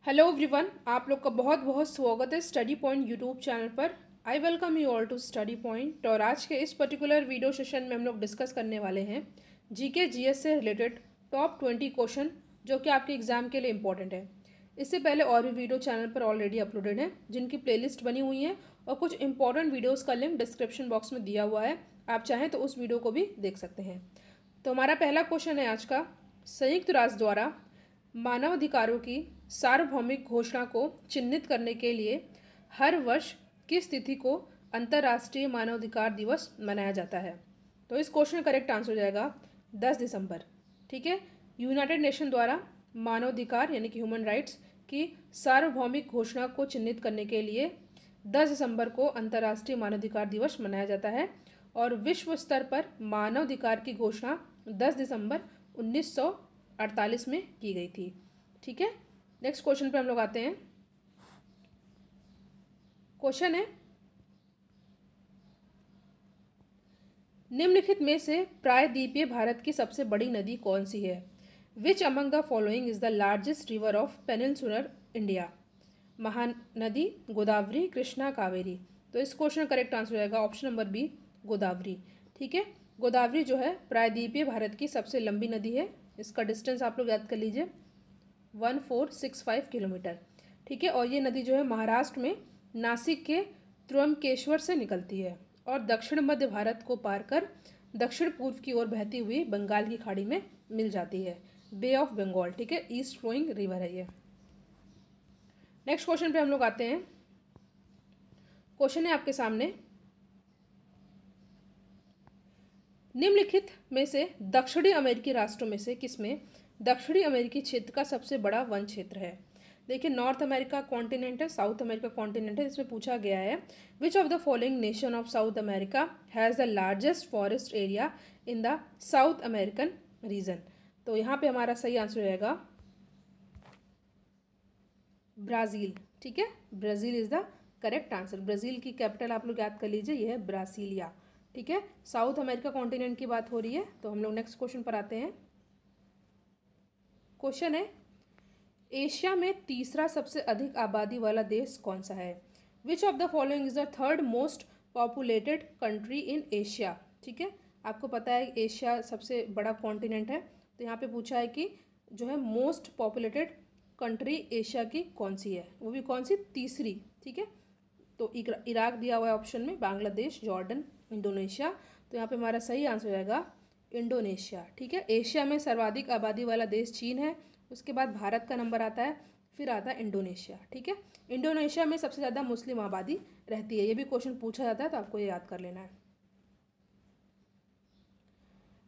Hello everyone, आप लोग का बहुत बहुत स्वागत है स्टडी पॉइंट यूट्यूब चैनल पर। I welcome you all to study point. और आज के इस पर्टिकुलर वीडियो सेशन में हम लोग डिस्कस करने वाले हैं जीके जीएस से रिलेटेड टॉप 20 क्वेश्चन जो कि आपके एग्जाम के लिए इंपॉर्टेंट है। इससे पहले और भी वीडियो चैनल पर ऑलरेडी अपलोडेड है जिनकी प्लेलिस्ट बनी हुई है और कुछ इंपॉर्टेंट वीडियोज़ का लिंक डिस्क्रिप्शन बॉक्स में दिया हुआ है, आप चाहें तो उस वीडियो को भी देख सकते हैं। तो हमारा पहला क्वेश्चन है आज का, संयुक्त राष्ट्र द्वारा मानवाधिकारों की सार्वभौमिक घोषणा को चिन्हित करने के लिए हर वर्ष किस तिथि को अंतर्राष्ट्रीय मानवाधिकार दिवस मनाया जाता है? तो इस क्वेश्चन का करेक्ट आंसर हो जाएगा 10 दिसंबर। ठीक है, यूनाइटेड नेशन द्वारा मानवाधिकार यानी कि ह्यूमन राइट्स की सार्वभौमिक घोषणा को चिन्हित करने के लिए 10 दिसंबर को अंतर्राष्ट्रीय मानवाधिकार दिवस मनाया जाता है और विश्व स्तर पर मानवाधिकार की घोषणा 10 दिसंबर 1948 में की गई थी। ठीक है, नेक्स्ट क्वेश्चन पे हम लोग आते हैं। क्वेश्चन है, निम्नलिखित में से प्रायद्वीपीय भारत की सबसे बड़ी नदी कौन सी है? Which among the following is the largest river of peninsular India? Mahanadi, Godavari, Krishna, Kaveri. तो इस क्वेश्चन का करेक्ट आंसर हो जाएगा ऑप्शन नंबर बी, गोदावरी। ठीक है, गोदावरी जो है प्रायद्वीपीय भारत की सबसे लंबी नदी है। इसका डिस्टेंस आप लोग याद कर लीजिए, 1465 किलोमीटर। ठीक है, और ये नदी जो है महाराष्ट्र में नासिक के त्र्यंबकेश्वर से निकलती है और दक्षिण मध्य भारत को पार कर दक्षिण पूर्व की ओर बहती हुई बंगाल की खाड़ी में मिल जाती है, बे ऑफ बंगाल। ठीक है, ईस्ट फ्लोइंग रिवर है ये। नेक्स्ट क्वेश्चन पे हम लोग आते हैं। क्वेश्चन है आपके सामने, निम्नलिखित में से दक्षिणी अमेरिकी राष्ट्रों में से किसमें दक्षिणी अमेरिकी क्षेत्र का सबसे बड़ा वन क्षेत्र है? देखिए, नॉर्थ अमेरिका कॉन्टिनेंट है, साउथ अमेरिका कॉन्टिनेंट है। इसमें पूछा गया है which of the following nation of south America has the largest forest area in the south American region? तो यहाँ पे हमारा सही आंसर रहेगा ब्राज़ील। ठीक है, Brazil is the correct answer. Brazil की कैपिटल आप लोग याद कर लीजिए, यह है ब्रासीलिया। ठीक है, साउथ अमेरिका कॉन्टिनेंट की बात हो रही है। तो हम लोग नेक्स्ट क्वेश्चन पर आते हैं। क्वेश्चन है, एशिया में तीसरा सबसे अधिक आबादी वाला देश कौन सा है? Which of the following is the third most populated country in Asia? ठीक है, आपको पता है एशिया सबसे बड़ा कॉन्टिनेंट है, तो यहाँ पे पूछा है कि जो है मोस्ट पॉपुलेटेड कंट्री एशिया की कौन सी है, वो भी कौन सी, तीसरी। ठीक है, तो इराक दिया हुआ है ऑप्शन में, बांग्लादेश, जॉर्डन, इंडोनेशिया। तो यहाँ पे हमारा सही आंसर हो जाएगा इंडोनेशिया। ठीक है, एशिया में सर्वाधिक आबादी वाला देश चीन है, उसके बाद भारत का नंबर आता है, फिर आता है इंडोनेशिया। ठीक है, इंडोनेशिया में सबसे ज़्यादा मुस्लिम आबादी रहती है। ये भी क्वेश्चन पूछा जाता है तो आपको ये याद कर लेना है।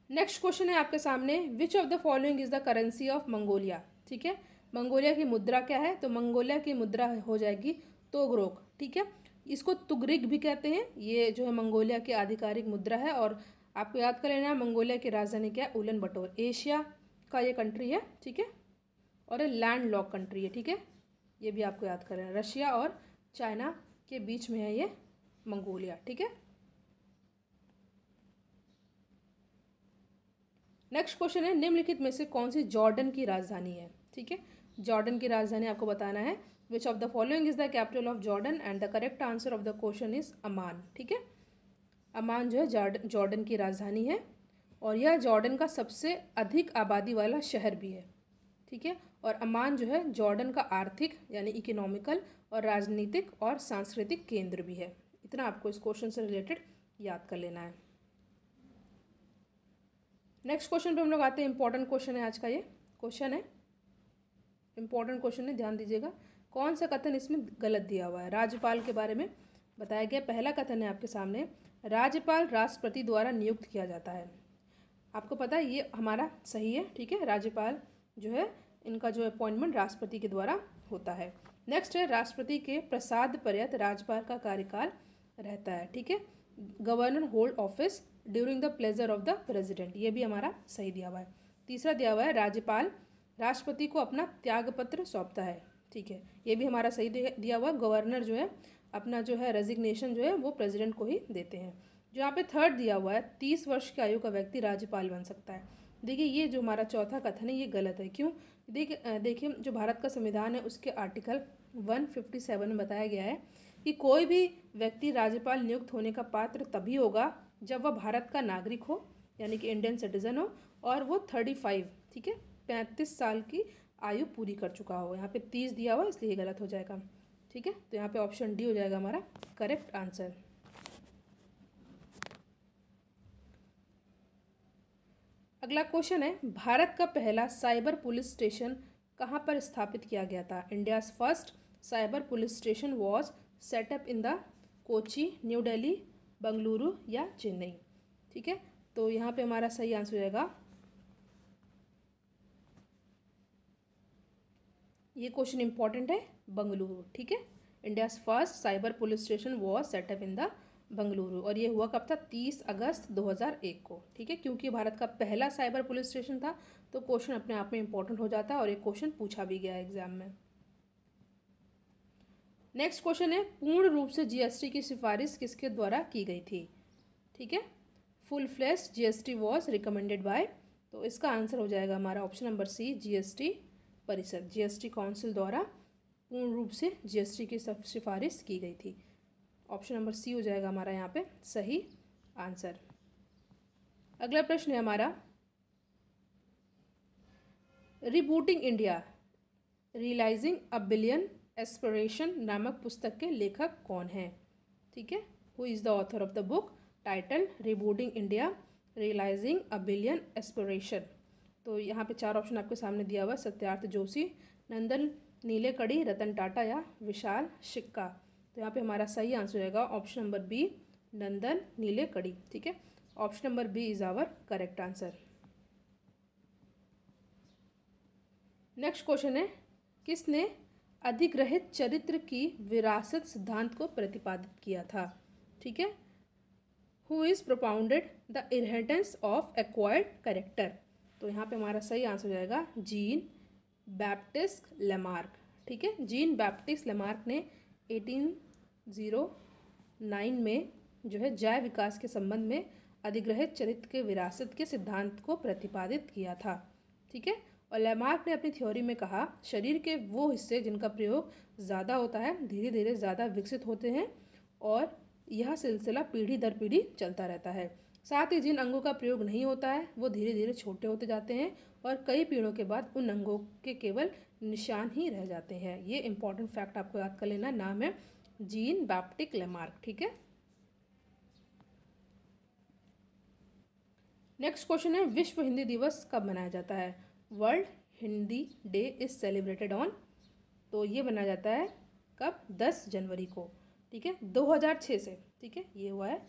नेक्स्ट क्वेश्चन है आपके सामने, विच of the following is the currency of Mongolia? ठीक है, मंगोलिया की मुद्रा क्या है? तो मंगोलिया की मुद्रा हो जाएगी तोगरोक। ठीक है, इसको तुगरिक भी कहते हैं। ये जो है मंगोलिया की आधिकारिक मुद्रा है और आपको याद कर लेना है मंगोलिया की राजधानी क्या है, उलन बटोर। एशिया का ये कंट्री है। ठीक है, और ये लैंड लॉक कंट्री है। ठीक है, ये भी आपको याद कर लेना, रशिया और चाइना के बीच में है ये मंगोलिया। ठीक है, नेक्स्ट क्वेश्चन है, निम्नलिखित में से कौन सी जॉर्डन की राजधानी है? ठीक है, जॉर्डन की राजधानी आपको बताना है। Which of the following is the capital of Jordan? And the correct answer of the question is Amman. ठीक है, अमान जो है जॉर्डन की राजधानी है और यह जॉर्डन का सबसे अधिक आबादी वाला शहर भी है। ठीक है, और अमान जो है जॉर्डन का आर्थिक यानी इकोनॉमिकल और राजनीतिक और सांस्कृतिक केंद्र भी है। इतना आपको इस क्वेश्चन से रिलेटेड याद कर लेना है। नेक्स्ट क्वेश्चन पे हम लोग आते हैं। इंपॉर्टेंट क्वेश्चन है आज का, ये क्वेश्चन है इंपॉर्टेंट क्वेश्चन है, ध्यान दीजिएगा। कौन सा कथन इसमें गलत दिया हुआ है? राज्यपाल के बारे में बताया गया। पहला कथन है आपके सामने, राज्यपाल राष्ट्रपति द्वारा नियुक्त किया जाता है। आपको पता है ये हमारा सही है। ठीक है, राज्यपाल जो है इनका जो अपॉइंटमेंट राष्ट्रपति के द्वारा होता है। नेक्स्ट है, राष्ट्रपति के प्रसाद पर्यंत राज्यपाल का कार्यकाल रहता है। ठीक है, governor hold office during the pleasure of the president. ये भी हमारा सही दिया हुआ है। तीसरा दिया हुआ है, राज्यपाल राष्ट्रपति को अपना त्यागपत्र सौंपता है। ठीक है, ये भी हमारा सही दिया हुआ। गवर्नर जो है अपना जो है रेजिग्नेशन जो है वो प्रेसिडेंट को ही देते हैं। जो यहाँ पे थर्ड दिया हुआ है, 30 वर्ष की आयु का व्यक्ति राज्यपाल बन सकता है। देखिए, ये जो हमारा चौथा कथन है ये गलत है। क्यों? देखिए जो भारत का संविधान है उसके आर्टिकल 157 में बताया गया है कि कोई भी व्यक्ति राज्यपाल नियुक्त होने का पात्र तभी होगा जब वह भारत का नागरिक हो, यानी कि इंडियन सिटीजन हो, और वो 35, ठीक है, 35 साल की आयु पूरी कर चुका हो। यहाँ पे 30 दिया हुआ इसलिए गलत हो जाएगा, ठीक है। तो यहाँ पे ऑप्शन डी हो जाएगा हमारा करेक्ट आंसर। अगला क्वेश्चन है, भारत का पहला साइबर पुलिस स्टेशन कहाँ पर स्थापित किया गया था? India's first cyber police station was setup in the Kochi, new Delhi, Bengaluru या चेन्नई, ठीक है। तो यहाँ पे हमारा सही आंसर हो जाएगा, ये क्वेश्चन इंपॉर्टेंट है, बंगलुरु, ठीक है। India's first cyber police station was setup in the Bengaluru, और ये हुआ कब था? 30 अगस्त 2001 को, ठीक है। क्योंकि भारत का पहला साइबर पुलिस स्टेशन था तो क्वेश्चन अपने आप में इंपॉर्टेंट हो जाता है और एक क्वेश्चन पूछा भी गया एग्जाम में। नेक्स्ट क्वेश्चन है, पूर्ण रूप से जीएसटी की सिफारिश किसके द्वारा की गई थी? ठीक है, full flash GST was recommended by, तो इसका आंसर हो जाएगा हमारा ऑप्शन नंबर सी, जीएसटी परिषद, जीएसटी काउंसिल द्वारा पूर्ण रूप से जीएसटी की सिफारिश की गई थी। ऑप्शन नंबर सी हो जाएगा हमारा यहाँ पे सही आंसर। अगला प्रश्न है हमारा, rebooting India realising a billion aspiration नामक पुस्तक के लेखक कौन हैं? ठीक है, who is the author of the book title rebooting India realising a billion aspiration? तो यहाँ पे 4 ऑप्शन आपके सामने दिया हुआ है, सत्यार्थ जोशी, नंदन नीलेकड़ी, रतन टाटा या विशाल सिक्का। तो यहाँ पे हमारा सही आंसर हो जाएगा option number B, Nandan Nilekani, ठीक है। Option number B is our correct answer. Next question है, किसने अधिग्रहित चरित्र की विरासत सिद्धांत को प्रतिपादित किया था? ठीक है, who is propounded the inheritance of acquired character? तो यहाँ पे हमारा सही आंसर हो जाएगा जीन बैप्टिस्ट लेमार्क, ठीक है। जीन बैप्टिस्ट लेमार्क ने 1809 में जो है जैव विकास के संबंध में अधिग्रहित चरित्र के विरासत के सिद्धांत को प्रतिपादित किया था, ठीक है। और लेमार्क ने अपनी थ्योरी में कहा, शरीर के वो हिस्से जिनका प्रयोग ज़्यादा होता है धीरे धीरे ज़्यादा विकसित होते हैं और यह सिलसिला पीढ़ी दर पीढ़ी चलता रहता है। साथ ही जिन अंगों का प्रयोग नहीं होता है वो धीरे धीरे छोटे होते जाते हैं और कई पीढ़ियों के बाद उन अंगों के केवल निशान ही रह जाते हैं। ये इंपॉर्टेंट फैक्ट आपको याद कर लेना, नाम है जीन बैप्टिस्ट लेमार्क, ठीक है। नेक्स्ट क्वेश्चन है, विश्व हिंदी दिवस कब मनाया जाता है? World Hindi day is celebrated on, तो ये मनाया जाता है कब? 10 जनवरी को, ठीक है, 2006 से, ठीक है, ये हुआ है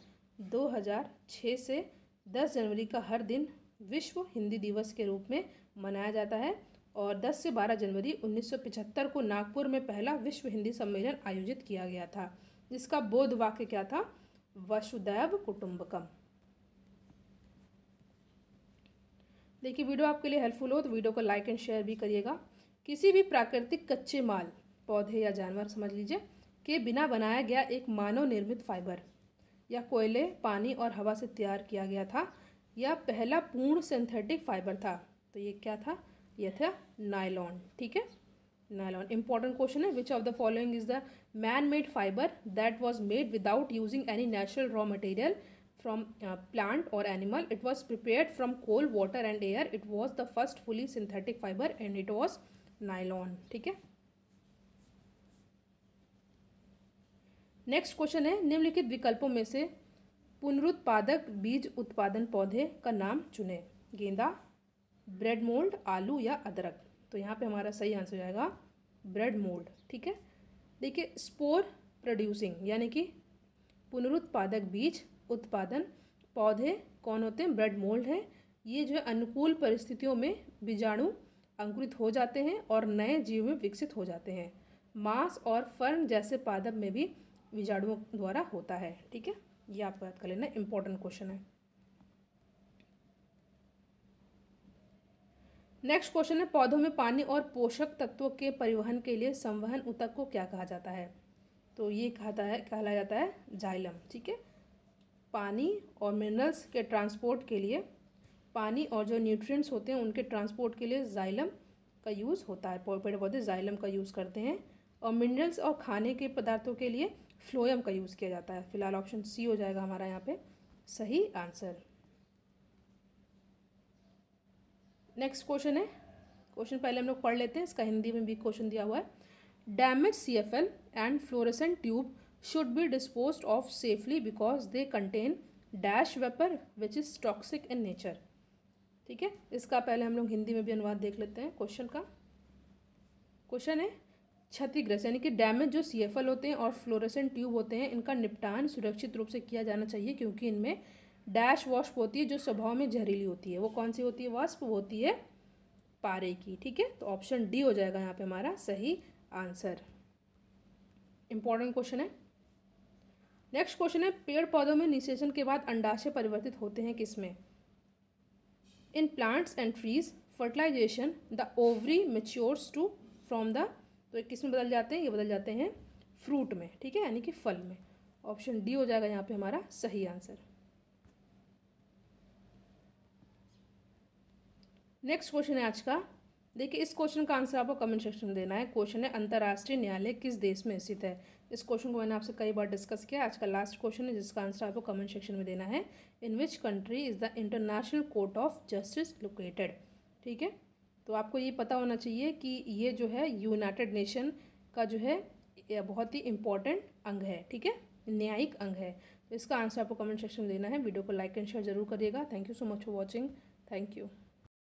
2006 से 10 जनवरी का हर दिन विश्व हिंदी दिवस के रूप में मनाया जाता है। और 10 से 12 जनवरी 1975 को नागपुर में पहला विश्व हिंदी सम्मेलन आयोजित किया गया था, जिसका बोध वाक्य क्या था? वसुधैव कुटुंबकम। देखिए, वीडियो आपके लिए हेल्पफुल हो तो वीडियो को लाइक एंड शेयर भी करिएगा। किसी भी प्राकृतिक कच्चे माल, पौधे या जानवर समझ लीजिए, के बिना बनाया गया एक मानव निर्मित फाइबर या कोयले, पानी और हवा से तैयार किया गया था, यह पहला पूर्ण सिंथेटिक फाइबर था। तो ये क्या था? यह था नायलॉन, ठीक है, नायलॉन। इंपॉर्टेंट क्वेश्चन है, which of the following is the man made fibre that was made without using any natural raw material from plant or animal? It was prepared from coal, water and air. It was the first fully synthetic fiber and it was nylon, ठीक है। Next question है, निम्नलिखित विकल्पों में से पुनरुत्पादक बीज उत्पादन पौधे का नाम चुने। गेंदा, ब्रेड मोल्ड, आलू या अदरक? तो यहाँ पे हमारा सही आंसर हो जाएगा ब्रेड मोल्ड, ठीक है। देखिए, स्पोर प्रोड्यूसिंग यानी कि पुनरुत्पादक बीज उत्पादन पौधे कौन होते हैं? ब्रेड मोल्ड है। ये जो है अनुकूल परिस्थितियों में बीजाणु अंकुरित हो जाते हैं और नए जीव में विकसित हो जाते हैं। मांस और फर्न जैसे पादप में भी बीजाणुओं द्वारा होता है, ठीक है। ये आपको याद कर लेना, इंपॉर्टेंट क्वेश्चन है। नेक्स्ट क्वेश्चन है, पौधों में पानी और पोषक तत्वों के परिवहन के लिए संवहन ऊतक को क्या कहा जाता है? तो ये कहलाया जाता है जाइलम, ठीक है। पानी और मिनरल्स के ट्रांसपोर्ट के लिए, पानी और जो न्यूट्रिएंट्स होते हैं उनके ट्रांसपोर्ट के लिए जाइलम का यूज़ होता है, पेड़ पौधे जाइलम का यूज़ करते हैं। और मिनरल्स और खाने के पदार्थों के लिए फ्लोएम का यूज़ किया जाता है। फिलहाल ऑप्शन सी हो जाएगा हमारा यहाँ पे सही आंसर। नेक्स्ट क्वेश्चन है, क्वेश्चन पहले हम लोग पढ़ लेते हैं, इसका हिंदी में भी क्वेश्चन दिया हुआ है। Damage CFL and fluorescent tube should be disposed of safely because they contain dash vapour which is toxic in nature. ठीक है, इसका पहले हम लोग हिंदी में भी अनुवाद देख लेते हैं क्वेश्चन का। क्वेश्चन है क्षतिग्रस्त यानी कि डैमेज जो CFL होते हैं और फ्लोरेसेंट ट्यूब होते हैं, इनका निपटान सुरक्षित रूप से किया जाना चाहिए क्योंकि इनमें डैश वाष्प होती है जो स्वभाव में जहरीली होती है। वो कौन सी होती है वाष्प? होती है पारे की। ठीक है, तो ऑप्शन डी हो जाएगा यहाँ पे हमारा सही आंसर। इंपॉर्टेंट क्वेश्चन है। नेक्स्ट क्वेश्चन है पेड़ पौधों में निषेचन के बाद अंडाशय परिवर्तित होते हैं किसमें? In plants and trees fertilisation the ovary matures to from the, तो ये किस में बदल जाते हैं? ये बदल जाते हैं फ्रूट में। ठीक है, यानी कि फल में। ऑप्शन डी हो जाएगा यहाँ पे हमारा सही आंसर। नेक्स्ट क्वेश्चन है आज का, देखिए इस क्वेश्चन का आंसर आपको कमेंट सेक्शन में देना है। क्वेश्चन है अंतर्राष्ट्रीय न्यायालय किस देश में स्थित है? इस क्वेश्चन को मैंने आपसे कई बार डिस्कस किया, आज का लास्ट क्वेश्चन है जिसका आंसर आपको कमेंट सेक्शन में देना है। In which country is the international court of justice located? ठीक है, तो आपको ये पता होना चाहिए कि ये जो है यूनाइटेड नेशन का जो है बहुत ही इंपॉर्टेंट अंग है। ठीक है, न्यायिक अंग है। तो इसका आंसर आपको कमेंट सेक्शन में देना है। वीडियो को लाइक एंड शेयर जरूर करिएगा। Thank you so much for watching. Thank you.